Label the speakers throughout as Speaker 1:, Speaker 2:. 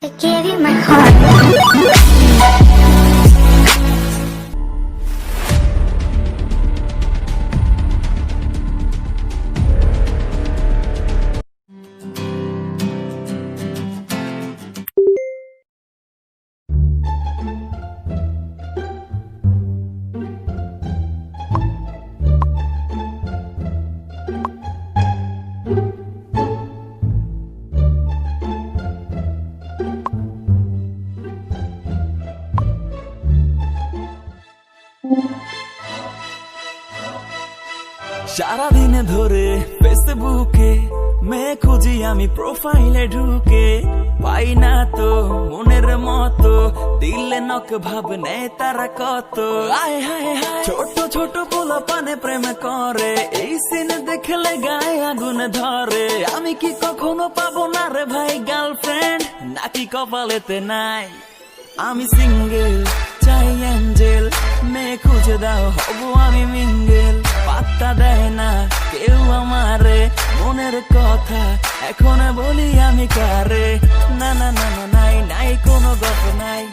Speaker 1: I gave you my heart.
Speaker 2: সারাদিনে ধরে ফেসবুকে মেয়ে খুঁজি আমি প্রোফাইলে ঢুকে পাই না তো মনের মতো দিলে নক ভাব নেয় তারা কত আয় হায় হায় ছোট ছোট পোলা পানে প্রেম করে এই সিন দেখলে গায়ে আগুন ধরে আমি কি কখনো পাবো না রে ভাই গার্লফ্রেন্ড নাকি কপালেতে নাই আমি সিঙ্গেল চাই অ্যাঞ্জেল মেয়ে খুঁজে দাও হব আমি মিঙ্গেল পাত্তা দেয় না কেউ আমারে মনের কথা এখন বলি আমি কারে না না না না নাই নাই কোনো গল্প নাই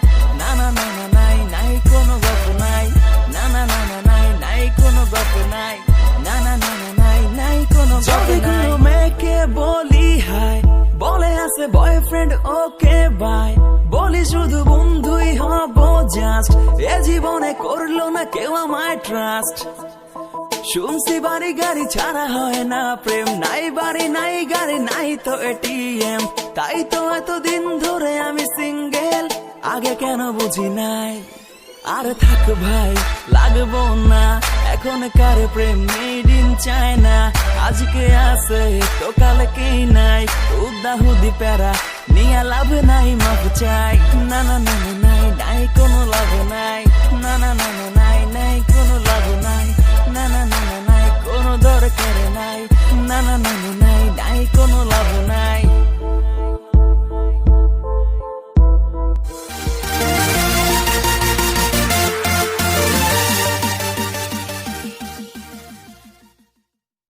Speaker 2: না না না না নাই নাই কোনো গল্প নাই না না না না নাই নাই কোনো গল্প নাই না না না না নাই নাই কোনো গল্প নাই মেয়েকে বলি হাই বলে আছে বয়ফ্রেন্ড ওকে বাই বলি শুধু বন্ধুই হব জাস্ট এ জীবনে করলো না কেউ আমায় ট্রাস্ট শুনছি বাড়ি গাড়ি ছাড়া হয় না প্রেম নাই বাড়ি নাই গাড়ি নাই তো এটিএম তাই তো এতদিন ধরে আমি সিঙ্গেল আগে কেন বুঝি নাই আর থাক ভাই লাগবো না এখন কার প্রেম মেড ইন চায়না আজকে আছে তো কালকেই নাই উদাহুদি প্যারা নিয়ে লাভ নাই মাফ চাই না না না না নাই নাই কোনো লাভ নাই না না না না